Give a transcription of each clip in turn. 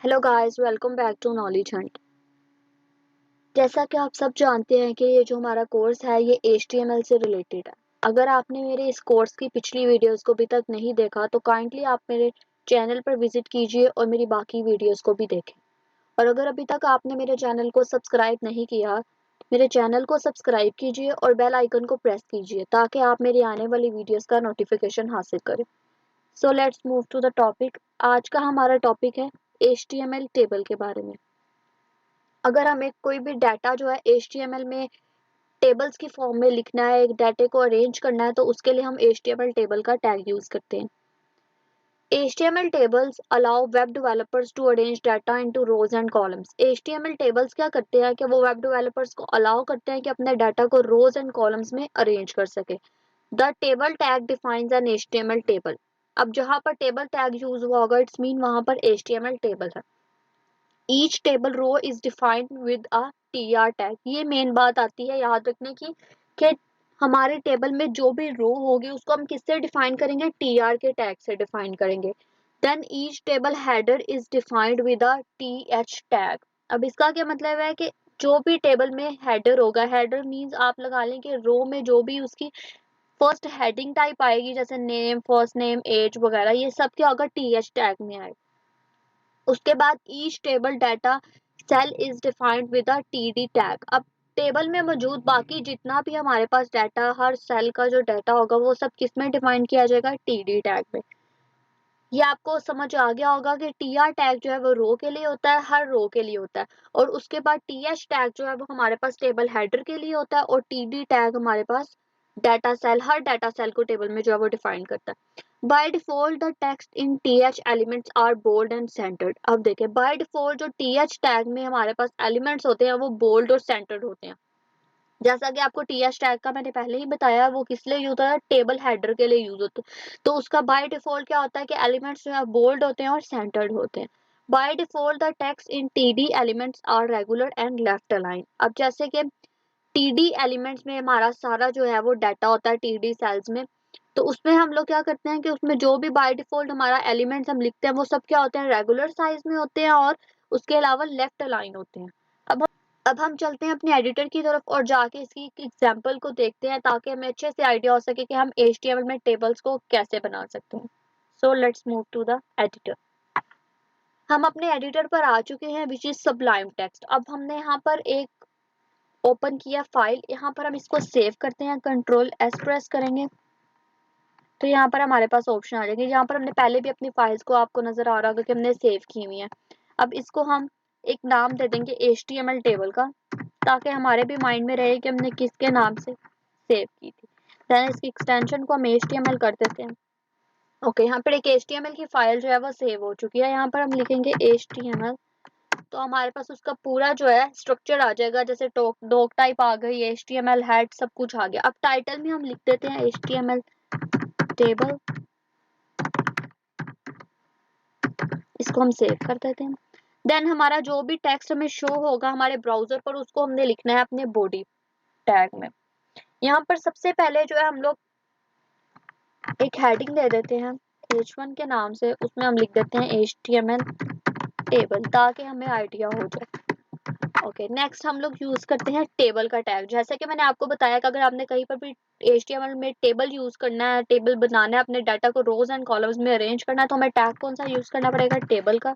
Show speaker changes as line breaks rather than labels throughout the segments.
Hello guys, welcome back to Knowledge Hunt. जैसा कि आप सब जानते हैं कि ये जो हमारा कोर्स है ये HTML से रिलेटेड है। अगर आपने मेरे इस कोर्स की पिछली वीडियोस को अभी तक नहीं देखा तो काइंडली आप मेरे चैनल पर विजिट कीजिए और मेरी बाकी वीडियोस को भी देखें। और अगर अभी तक आपने मेरे चैनल को सब्सक्राइब नहीं किया, मेरे चैनल को सब्सक्राइब कीजिए और बेल आइकन को प्रेस कीजिए ताकि आप मेरी आने वाली वीडियोस का नोटिफिकेशन हासिल करें। So let's move to the topic. आज का हमारा टॉपिक है HTML टेबल के बारे में। अगर हमें कोई भी डाटा जो है HTML में टेबल्स की फॉर्म में लिखना है, एक डाटे को अरेंज करना है, तो उसके लिए हम HTML टेबल का टैग यूज करते हैं। HTML tables allow web developers to arrange data into rows and columns. HTML tables क्या करते हैं कि वो वेब डेवलपर्स को अलाउ करते हैं कि अपने डाटा को रोज एंड कॉलम्स में अरेंज कर सके। The table tag defines N HTML table. अब जहां पर टेबल टैग यूज हुआ होगा इट्स मीन वहां पर HTML टेबल है। Each table row is defined with a TR tag. ये मेन बात आती है याद रखने की कि हमारे टेबल में जो भी रो होगी उसको हम किससे डिफाइन करेंगे, TR के टैग से डिफाइन करेंगे। Then each table header is defined with a TH tag. अब इसका क्या मतलब है कि जो भी टेबल में हेडर होगा, हेडर मींस आप लगा लें कि रो में जो भी उसकी फर्स्ट हेडिंग टाइप आएगी जैसे नेम, फर्स्ट नेम, एज वगैरह, ये सब क्या होगा, TH टैग में आएगा। उसके बाद each table data cell is defined with a TD tag. अब टेबल में मौजूद बाकी जितना भी हमारे पास डाटा, हर सेल का जो डाटा होगा वो सब किस में डिफाइन किया जाएगा, TD टैग में। ये आपको समझ आ गया होगा कि TR टैग जो है वो रो के लिए होता है, हर रो के लिए होता है। और उसके बाद TH टैग जो है वो हमारे पास टेबल हेडर के लिए होता है और TD टैग हमारे पास डाटा सेल, हर डाटा सेल को टेबल में जो है वो डिफाइन करता है। By default the text in TH elements are bold and centred. अब देखें, बाय डिफॉल्ट जो TH टैग में हमारे पास एलिमेंट्स होते हैं वो बोल्ड और सेंटर्ड होते हैं। जैसा कि आपको TH टैग का मैंने पहले ही बताया, वो किस लिए यूज होता है, टेबल हेडर के लिए यूज होता है। तो उसका बाय डिफॉल्ट क्या होता है कि एलिमेंट्स जो है बोल्ड होते हैं और सेंटर्ड होते हैं। By default the text in TD elements are regular and left align. अब जैसे कि TD एलिमेंट्स में हमारा सारा जो है वो डाटा होता है TD सेल्स में, तो उसमें हम लोग क्या करते हैं कि उसमें जो भी बाय डिफॉल्ट हमारा एलिमेंट्स हम लिखते हैं वो सब क्या होते हैं, रेगुलर साइज में होते हैं और उसके अलावा लेफ्ट अलाइन होते हैं। अब अब हम चलते हैं अपने एडिटर की तरफ और जाके इसकी एग्जांपल को देखते हैं ताकि हमें अच्छे से आइडिया हो सके कि हम HTML में टेबल्स को कैसे बना सकते हैं। So let's move to the editor. हम अपने एडिटर पर आ चुके हैं विच इज सबलाइम टेक्स्ट। अब हमने यहाँ पर एक ओपन किया फाइल, यहाँ पर हम इसको सेव करते हैं, Ctrl+S प्रेस करेंगे तो यहाँ पर हमारे पास ऑप्शन आ जाएंगे। यहाँ पर हमने पहले भी अपनी फाइल्स को, आपको नजर आ रहा होगा कि हमने सेव की हुई है। अब इसको हम एक नाम दे देंगे HTML टेबल का, ताकि हमारे भी माइंड में रहे कि हमने किसके नाम से सेव की थी। देन इसकी एक्सटेंशन को हम HTML कर देते हैं। ओके, यहाँ पर एक HTML की फाइल जो है वो सेव हो चुकी है। यहाँ पर हम लिखेंगे HTML, तो हमारे पास उसका पूरा जो है स्ट्रक्चर आ जाएगा। जैसे डॉक टाइप आ गई, HTML हेड, सब कुछ आ गया। अब टाइटल में हम लिख देते हैं HTML टेबल, इसको हम सेव कर देते हैं। देन हमारा जो भी टेक्स्ट हमें शो होगा हमारे ब्राउजर पर, उसको हमने लिखना है अपने बॉडी टैग में। यहाँ पर सबसे पहले जो है हम लोग एक हेडिंग दे देते हैं H1 के नाम से, उसमें हम लिख देते हैं HTML टेबल ताकि हमें आइडिया हो जाए। ओके, नेक्स्ट हम लोग यूज करते हैं टेबल का टैग। जैसे कि मैंने आपको बताया कि अगर आपने कहीं पर भी HTML में टेबल यूज करना है, टेबल बनाना है, अपने डाटा को रोज एंड कॉलम्स में अरेंज करना है, तो हमें टैग कौन सा यूज करना पड़ेगा, टेबल का।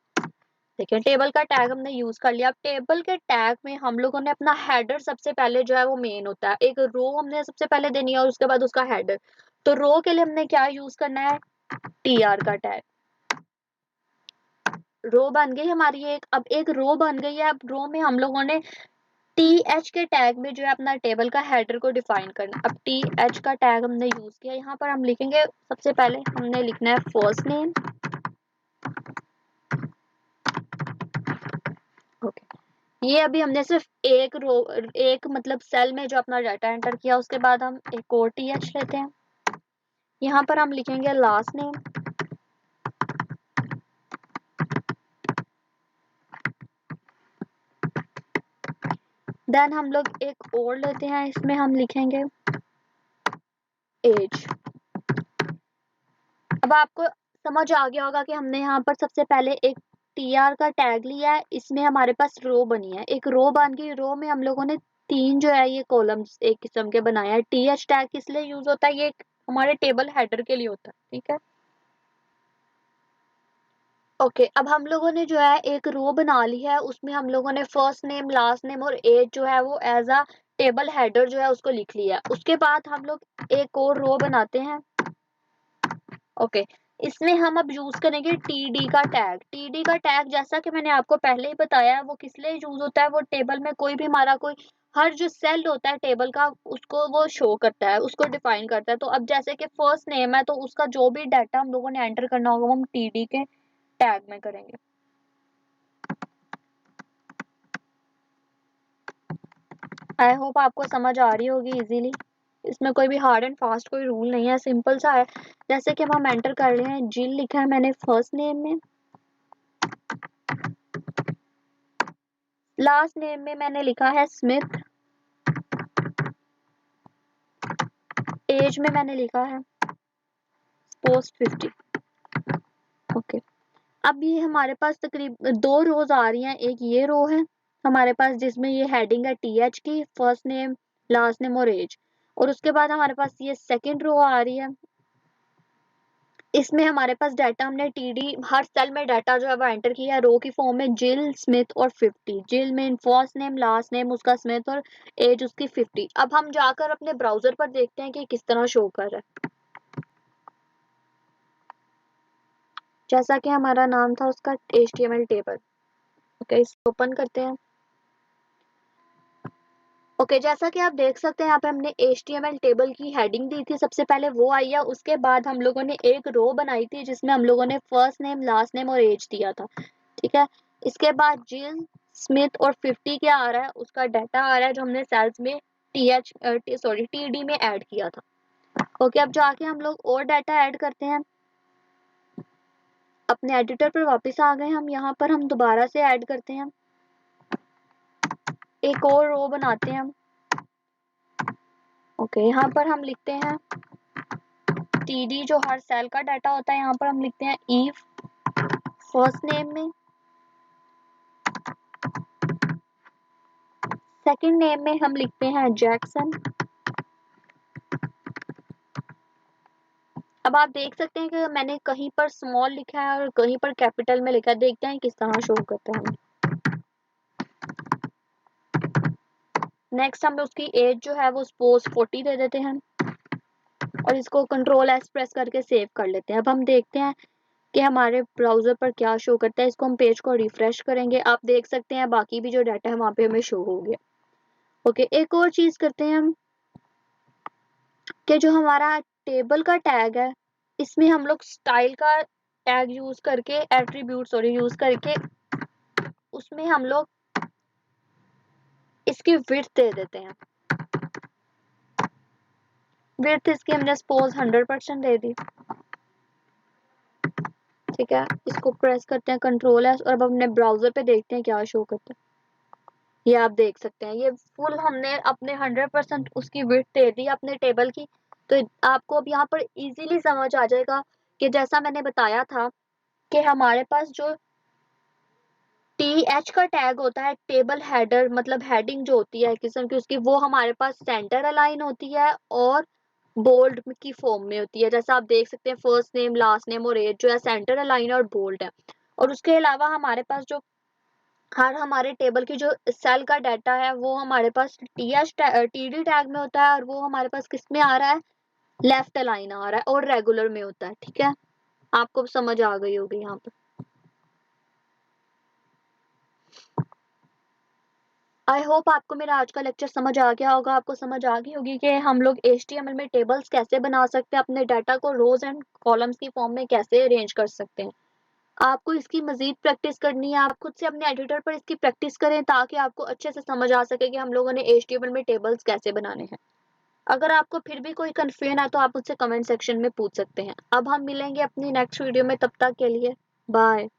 देखिए, टेबल का टैग हमने यूज कर लिया। अब टेबल के टैग में हम लोगों ने अपना हेडर सबसे पहले जो है वो मेन होता है, एक रो हमने सबसे पहले देनी है और उसके बाद उसका हेडर। तो रो के लिए हमने क्या यूज करना है, TR का टैग। रो बन गई हमारी एक। अब एक रो बन गई है, अब रो में हम लोगों ने TH के टैग में जो है अपना टेबल का हेडर को डिफाइन करना। अब TH का टैग हमने यूज किया, यहाँ पर हम लिखेंगे, सबसे पहले हमने लिखना है फर्स्ट नेम। ओके, ये अभी हमने सिर्फ एक रो, एक मतलब सेल में जो अपना डाटा एंटर किया, उसके बाद हम एक और TH लेते हैं। यहाँ पर हम लिखेंगे लास्ट नेम। देन हम लोग एक और लेते हैं, इसमें हम लिखेंगे एज। अब आपको समझ आ गया होगा कि हमने यहाँ पर सबसे पहले एक tr का टैग लिया है, इसमें हमारे पास रो बनी है, एक रो बन गई, रो में हम लोगों ने 3 जो है ये कॉलम्स एक किस्म के बनाया है। th टैग किस लिए यूज होता है, ये हमारे टेबल हेडर के लिए होता है, ठीक है। ओके, अब हम लोगों ने जो है एक रो बना ली है, उसमें हम लोगों ने फर्स्ट नेम, लास्ट नेम और एज जो है वो एज अ टेबल हेडर जो है उसको लिख लिया। उसके बाद हम लोग एक और रो बनाते हैं। ओके, इसमें हम अब यूज करेंगे td का टैग। td का टैग जैसा कि मैंने आपको पहले ही बताया, वो किस लिए यूज होता है, वो टेबल में कोई भी हमारा कोई हर जो सेल होता है टेबल का उसको वो शो करता है, उसको डिफाइन करता है। तो अब जैसे कि फर्स्ट नेम है तो उसका जो भी डाटा हम लोगों ने एंटर करना होगा वो हम td के टैग में करेंगे। आई होप आपको समझ आ रही होगी इजीली। इसमें कोई भी हार्ड एंड फास्ट कोई रूल नहीं है, सिंपल सा है। जैसे कि अब हम एंटर कर रहे हैं, जिल लिखा है मैंने फर्स्ट नेम में, लास्ट नेम में मैंने लिखा है स्मिथ, एज में मैंने लिखा है पोस्ट 50। ओके, अब ये हमारे पास तकरीबन 2 रोज आ रही हैं। एक ये रो है हमारे पास जिसमें ये हेडिंग है th की, फर्स्ट नेम, लास्ट नेम और एज, और उसके बाद हमारे पास ये सेकंड रो आ रही है, इसमें हमारे पास डाटा हमने टीडी हर सेल में डाटा जो है वो एंटर किया है रो की फॉर्म में, जिल, स्मिथ और 50। जिल में फर्स्ट नेम, लास्ट नेम उसका स्मिथ और एज उसकी 50। अब हम जाकर अपने ब्राउजर पर देखते हैं कि किस तरह शो कर रहा है। जैसा कि हमारा नाम था उसका HTML टेबल। ओके, इसको ओपन करते हैं। ओके, जैसा कि आप देख सकते हैं यहाँ पे हमने HTML टेबल की हेडिंग दी थी, सबसे पहले वो आई है। उसके बाद हम लोगों ने एक रो बनाई थी जिसमें हम लोगों ने फर्स्ट नेम, लास्ट नेम और एज दिया था, ठीक है। इसके बाद जिल, स्मिथ और 50 क्या आ रहा है, उसका डाटा आ रहा है जो हमने सेल्स में टीडी में ऐड किया था। ओके, अब जाके हम लोग और डाटा ऐड करते हैं। अपने एडिटर पर वापस आ गए हम, यहाँ पर हम दोबारा से ऐड करते हैं, एक और रो बनाते हैं हम। ओके, यहाँ पर हम लिखते हैं टीडी, जो हर सेल का डाटा होता है, यहाँ पर हम लिखते हैं इफ फर्स्ट नेम में, सेकंड नेम में हम लिखते हैं जैक्सन। अब आप देख सकते हैं कि मैंने कहीं पर स्मॉल लिखा है और कहीं पर कैपिटल में लिखा है, देखते हैं किस तरह शो करता है। नेक्स्ट हम उसकी एज जो है वो सपोज 40 दे देते हैं और इसको कंट्रोल एस प्रेस करके सेव कर लेते हैं। अब हम देखते हैं कि हमारे ब्राउजर पर क्या शो करता है। इसको हम पेज को रिफ्रेश करेंगे, आप देख सकते हैं बाकी भी जो डाटा है वहां पे हमें शो हो गया। ओके, एक और चीज करते हैं हम कि जो हमारा टेबल का टैग है इसमें हम लोग स्टाइल का टैग यूज करके, एट्रीब्यूट सॉरी यूज करके उसमें हम लोग इसकी विड्थ दे देते हैं। विड्थ इसकी हमने सपोज 100% दे दी, ठीक है। इसको प्रेस करते हैं कंट्रोल एस और अब अपने ब्राउजर पे देखते हैं क्या शो करता है। ये आप देख सकते हैं, ये फुल हमने अपने 100% उसकी विड्थ दे दी अपने टेबल की। तो आपको अब यहाँ पर इजीली समझ आ जाएगा कि जैसा मैंने बताया था कि हमारे पास जो टीएच का टैग होता है टेबल हेडर, मतलब हेडिंग जो होती है किस्म की उसकी, वो हमारे पास सेंटर अलाइन होती है और बोल्ड की फॉर्म में होती है। जैसा आप देख सकते हैं फर्स्ट नेम, लास्ट नेम और एज जो है सेंटर अलाइन और बोल्ड है। और उसके अलावा हमारे पास जो हर हमारे टेबल की जो सेल का डाटा है वो हमारे पास टीडी टैग में होता है और वो हमारे पास किस में आ रहा है, लेफ्ट अलाइन आ रहा है और रेगुलर में होता है, ठीक है। आपको समझ आ गई होगी यहाँ पर। आई होप आपको मेरा आज का लेक्चर समझ आ गया होगा। आपको समझ आ गई होगी कि हम लोग HTML में टेबल्स कैसे बना सकते हैं, अपने डाटा को रोज एंड कॉलम्स की फॉर्म में कैसे अरेंज कर सकते हैं। आपको इसकी मजीद प्रैक्टिस करनी है, आप खुद से अपने एडिटर पर इसकी प्रैक्टिस करें ताकि आपको अच्छे से समझ आ सके कि हम लोगों ने HTML में टेबल्स कैसे बनाने हैं। अगर आपको फिर भी कोई कंफ्यूजन है तो आप मुझसे कमेंट सेक्शन में पूछ सकते हैं। अब हम मिलेंगे अपनी नेक्स्ट वीडियो में, तब तक के लिए बाय।